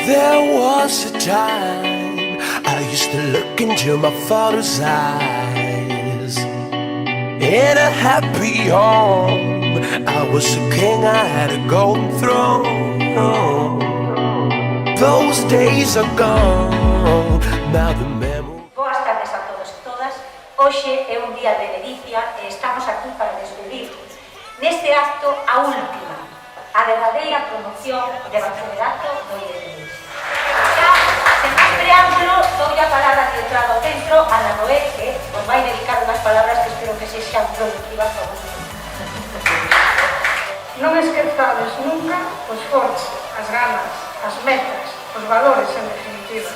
There was a time I used to look into my father's eyes. In a happy home, I was a king, I had a golden throne. Those days are gone, now the memory. Boas tardes a todos e todas. Hoxe é un día de ledicia e estamos aquí para despedir neste acto a última, a derradeira promoción de bacharelato do IES. Xa, sen máis preámbulo, doulle a palabra de entrada ao centro a Ana Noé, que os vai dedicar unhas palabras que espero que sexan productivas para vosotros. Non esquezades nunca os fortes, as ganas, as metas, os valores en definitiva.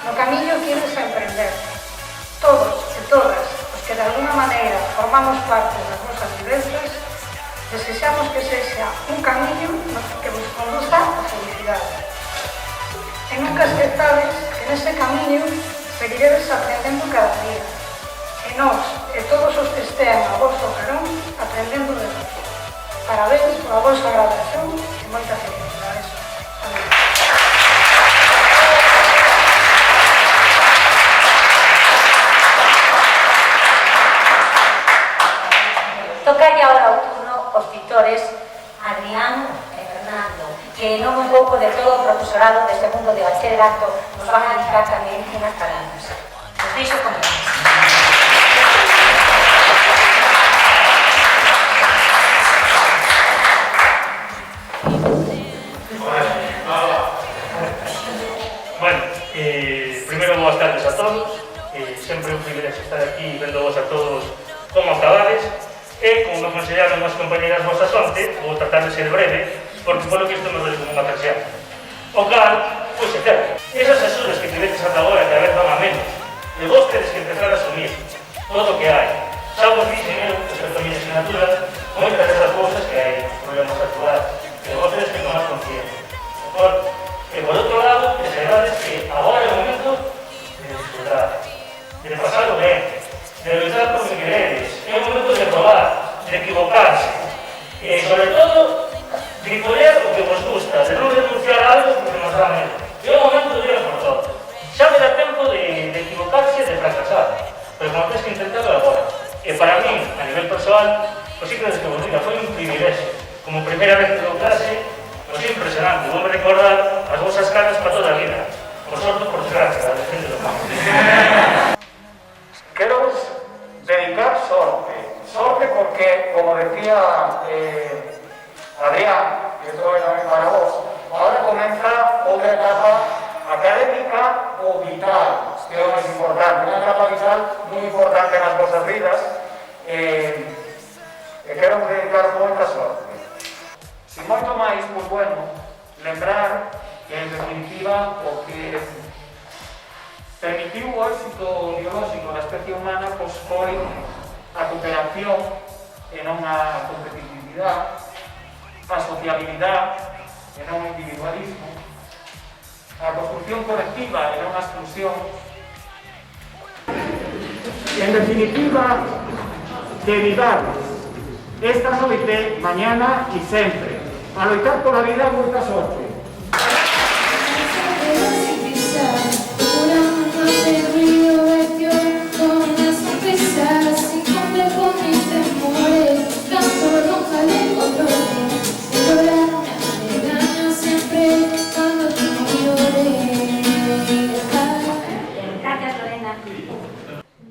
No camiño que ides a emprender. Todos e todas os que de alguna maneira formamos parte das vosas vivencias, desexamos que sexa un camiño que vos conduza a felicidade. E nunca esquezades que nese camiño seguiredes aprendendo cada día. E nós, e todos os que estean a vosso carón, aprendendo de vos. Parabéns pola vosa graduación e moita felicidade. Tocalle agora o turno os pintores Adrián e Fernando, que non un pouco de todo o profesorado deste mundo de bacharelato nos van a dedicar tamén unhas palabras. Os deixo con eles. Bueno, primeiro boas tardes a todos. Sempre un privilexio estar aquí vendo vos a todos como acabades. E, como me aconsellaron as compañeras vosas onte, vou tratar de ser breve, porque polo que isto me duele como unha persiana. O cal, pois é certo, esas axudas que tivetes ata agora que a vez van a menos, e vos tedes que empezar a asumir todo o que hai. Xa vos dixen eu, respecto a miña asignatura, moitas desas cousas que hai problemas actuais, que vos tedes que tomar conciencia. E por outro lado, que saibades que agora é o momento de disfrutar, de pasarlo ben, de luchar por que queredes, é o momento de probar, de equivocarse, e sobre todo, de poder o que vos gusta, de non renunciar a algo porque nos dá medo. É o momento de ir a por todo. Xa me dá tempo de equivocarse e de fracasar, pero como tens que intentarlo agora. E para mí, a nivel persoal, o sí que vos diga, foi un privilexio. Como primeira vez que dou clase, foi impresionante. Vou me recordar as vosas caras para toda a vida. Por sorte, por desgracia, a gente do campo. Quero dedicar sorte. Sorte porque, como decía Adrián, que esto é tamén para vos, ahora comeza outra etapa académica ou vital, que é o máis importante, unha etapa vital moi importante nas vosas vidas, e quero dedicar moita sorte. Sin moito máis, pois bueno, lembrar que en definitiva o que permitiu o éxito biolóxico da especie humana pois foi a cooperación e non a competitividade, a sociabilidade e non o individualismo, a construcción colectiva e non a exclusión. En definitiva, dedicaros esta noite, mañana e sempre a loitar pola vida. Moita sorte.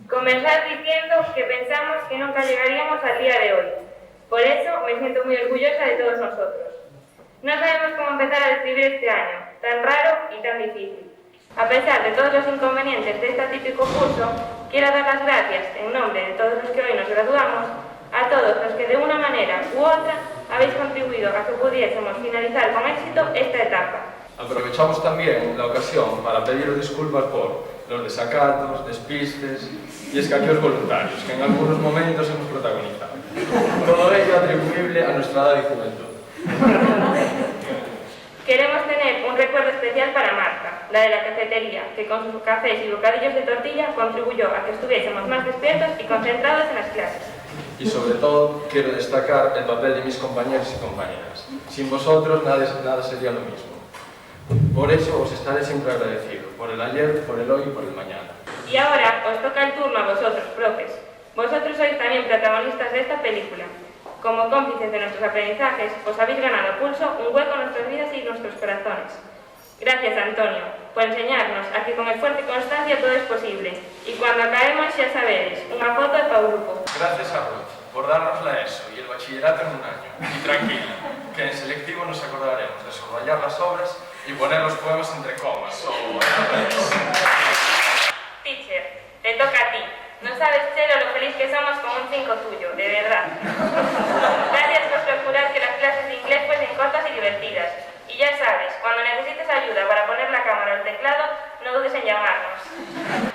Comenzar diciendo que pensamos que nunca llegaríamos al día de hoy. Por eso me siento muy orgullosa de todos nosotros. No sabemos cómo empezar a describir este año, tan raro y tan difícil. A pesar de todos los inconvenientes de este típico curso, quiero dar las gracias, en nombre de todos los que hoy nos graduamos, a todos los que de una manera u otra habéis contribuido a que pudiésemos finalizar con éxito esta etapa. Aprovechamos también la ocasión para pediros disculpas por los desacatos, despistes y escaqueos voluntarios que en algunos momentos hemos protagonizado. Todo ello atribuible a nuestra edad y juventud. Queremos tener un recuerdo especial para Marta, la de la cafetería, que con sus cafés y bocadillos de tortilla contribuyó a que estuviésemos más despiertos y concentrados en las clases. Y sobre todo, quiero destacar el papel de mis compañeros y compañeras. Sin vosotros nada sería lo mismo. Por eso os estaré siempre agradecido, por el ayer, por el hoy y por el mañana. Y ahora os toca el turno a vosotros, profes. Vosotros sois también protagonistas de esta película. Como cómplices de nuestros aprendizajes, os habéis ganado a pulso un hueco en nuestras vidas y nuestros corazones. Gracias, Antonio, por enseñarnos a que con esfuerzo y constancia todo es posible. Y cuando acabemos, ya saberéis, una foto de Pau Grupo. Gracias a Ruth por darnos la ESO y el bachillerato en un año. Y tranquila, que en selectivo nos acordaremos de subrayar las obras y poner los poemas entre comas. Teacher, te toca a ti. No sabes, Chelo, lo feliz que somos con un 5 tuyo, de verdad. Gracias por procurar que las clases de inglés fuesen cortas y divertidas. Y ya sabes, cuando necesites ayuda para poner la cámara o el teclado, no dudes en llamarnos.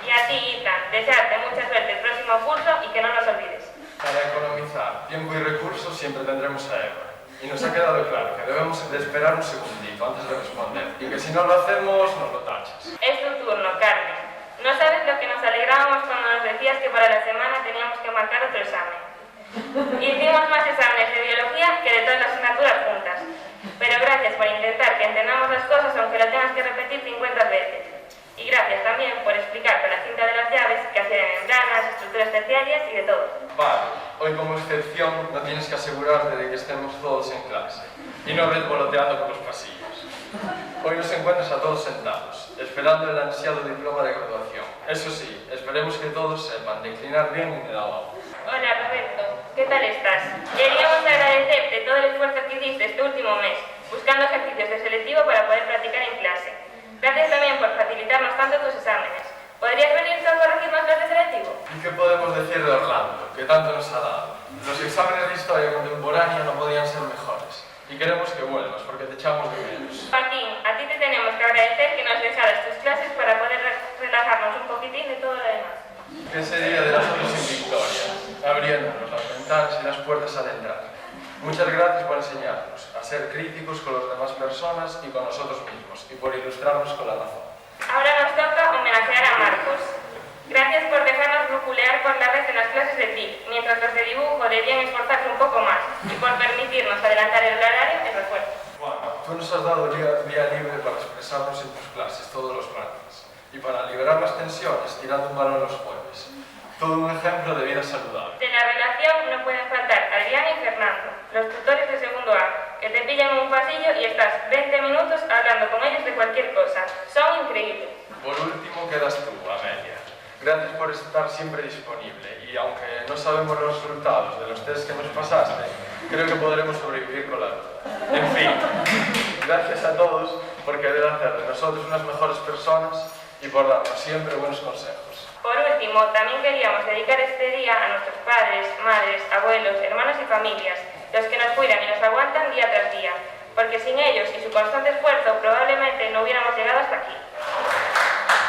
Y a ti, Ethan, desearte mucha suerte el próximo curso y que no nos olvides. Para economizar tiempo y recursos siempre tendremos a Eva. Y nos ha quedado claro que debemos de esperar un segundito antes de responder. Y que si no lo hacemos, nos lo tachas. Es tu turno, Carmen. No sabes lo que nos alegrábamos cuando nos decías que para la semana teníamos que marcar otro examen. Hicimos más exámenes de biología que de todas las asignaturas juntas. Pero gracias por intentar que entendamos las cosas aunque lo tengas que repetir 50 veces. Y gracias también por explicar con la cinta de las llaves que hacían membranas, estructuras terciarias y de todo. Vale, hoy como excepción no tienes que asegurarte de que estemos todos en clase y no revoloteando por los pasillos. Hoy nos encuentras a todos sentados, esperando el ansiado diploma de graduación. Eso sí, esperemos que todos sepan declinar bien en el agua. Hola, Roberto. ¿Qué tal estás? Queríamos agradecerte todo el esfuerzo que hiciste este último mes, buscando ejercicios de selectivo para poder practicar en clase. Gracias también por facilitarnos tanto tus exámenes. ¿Podrías venir tú a corregirnos los de selectivo? ¿Y qué podemos decir de Orlando, que tanto nos ha dado? Los exámenes de historia contemporánea no podían ser mejores. Y queremos que vuelvas, porque te echamos de menos. Joaquín, a ti te tenemos que agradecer que nos dejaras tus clases para poder relajarnos un poquitín de todo lo demás. ¿Qué sería de nosotros sin Victoria? Abriéndonos las ventanas y las puertas al entrar. Muchas gracias por enseñarnos a ser críticos con las demás personas y con nosotros mismos, y por ilustrarnos con la razón. Ahora nos toca homenajear a Marcos. Gracias por dejarnos bruculear por la red en las clases de TIC, mientras los de dibujo debían esforzarse un poco más, y por permitirnos adelantar el horario en refuerzo. Bueno, tú nos has dado vía libre para expresarnos en tus clases todos los martes, y para liberar las tensiones tirando un balón los jueves. Todo un ejemplo de vida saludable. De la relación no pueden faltar Adrián y Fernando, los tutores de segundo A, que te pillan en un pasillo y estás 20 minutos hablando con ellos de cualquier cosa. Son increíbles. Por último quedas tú, Amelia. Gracias por estar siempre disponible y aunque no sabemos los resultados de los test que nos pasaste, creo que podremos sobrevivir con la duda. En fin, gracias a todos por querer hacer de nosotros unas mejores personas y por darnos siempre buenos consejos. Por último, también queríamos dedicar este día a nuestros padres, madres, abuelos, hermanos y familias, los que nos cuidan y nos aguantan día tras día, porque sin ellos y su constante esfuerzo probablemente no hubiéramos llegado hasta aquí.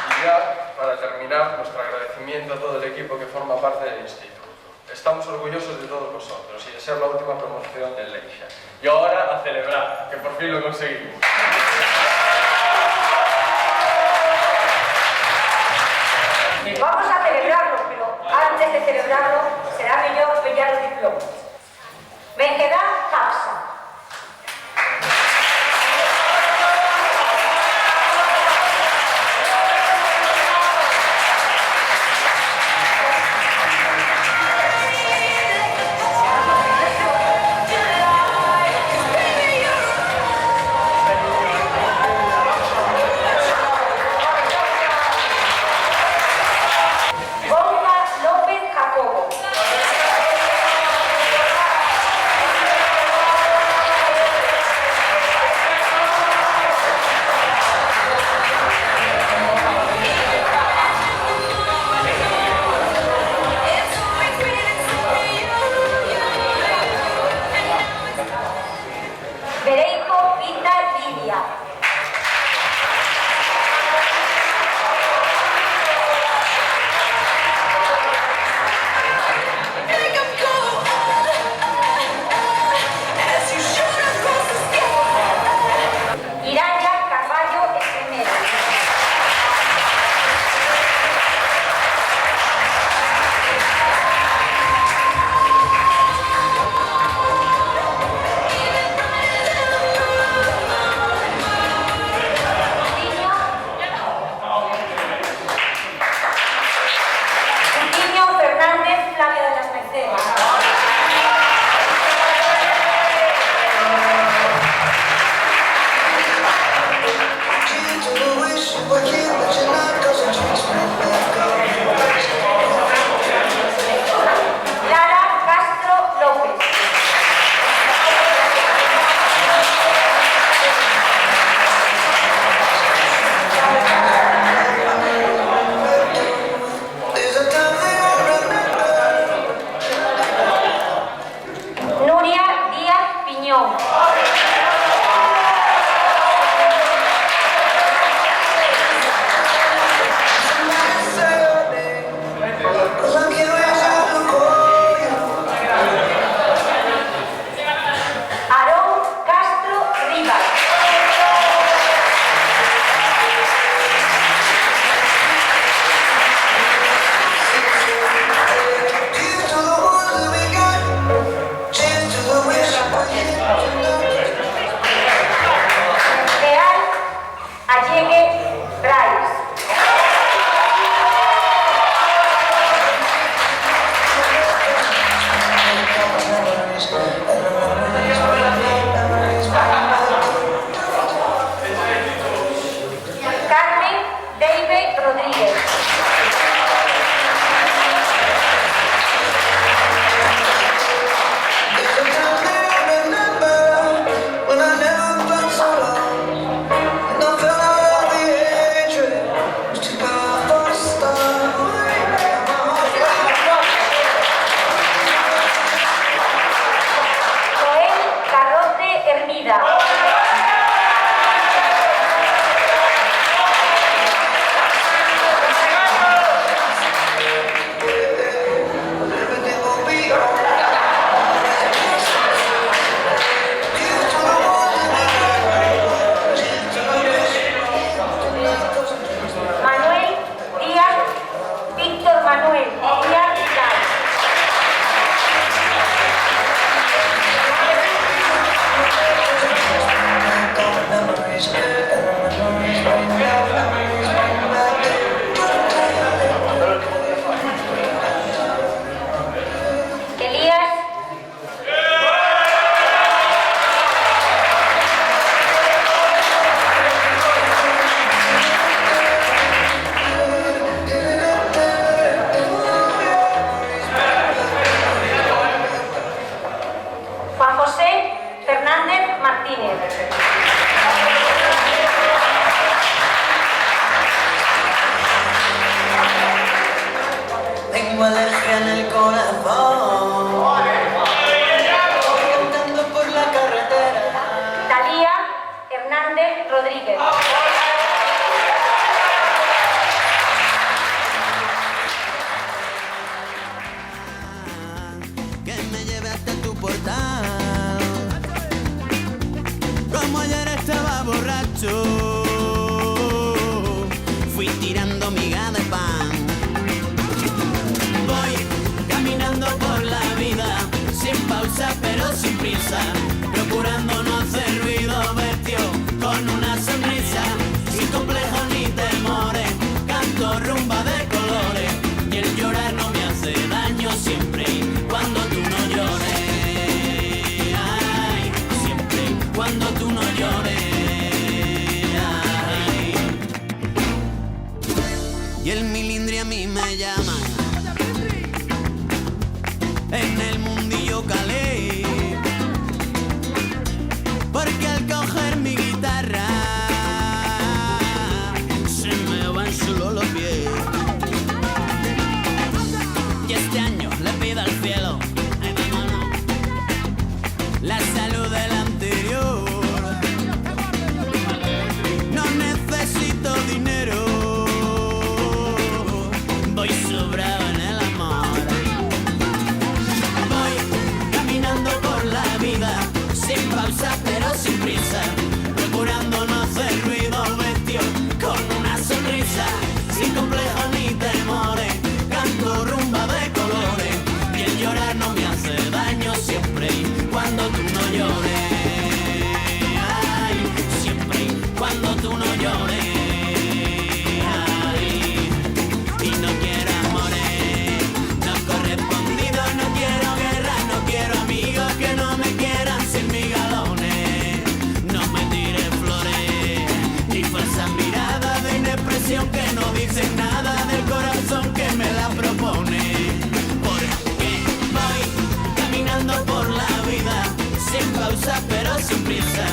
Y ya, para terminar, nuestro agradecimiento a todo el equipo que forma parte del instituto. Estamos orgullosos de todos vosotros y de ser la última promoción del Leisha. Y ahora a celebrar, que por fin lo conseguimos. Vamos a celebrarlo, pero antes de celebrarlo será mellor pillar os diplomas. Vencerá Capsa. López Jacobo. opinión. Aarón Castro Rivas. Real Allegue Brais. Carmen Deive Rodríguez. Joel Carrote Hermida. Manuel Díaz, Víctor Manuel Díaz Vidal. Elías Juan José Fernández Martínez. Tengo alergia en el corazón, andando por la carretera. Talía Hernández Rodríguez. Que me lleve hasta tu portal. Como ayer estaba borracho, fui tirando miga de pan. Voy caminando por la vida, sin pausa pero sin prisa, procurando no hacer ruido, vestido con una sonrisa, sin complejos ni temores, canto rumba de colores, y el llorar no me hace daño siempre cuando tú no llores. Ay, siempre cuando tú no llores. Ay. Y el milindri a mí me llama, en el mundillo calé, porque al coger mi guitarra se me van solo los pies. Y este año le pido al cielo, ay, vámonos, la salud del anterior. No necesito dinero, voy sobrado en el amor. Voy caminando por la vida, sin pausa pero sin prisa, procurando no hacer ruido, vestido con una sonrisa, sin complejos ni temores, canto rumba de colores, y el llorar no me hace daño siempre cuando tú no llores. Ay, siempre cuando tú no llores. Ay, y no quiero amores no correspondidos, no quiero guerra, no quiero amigos que no me quieran sin mis galones. No me tires flores ni falsas miradas de inexpresión que no dicen nada del corazón que me la propone. Porque voy caminando por la vida, sin pausa pero sin prisa,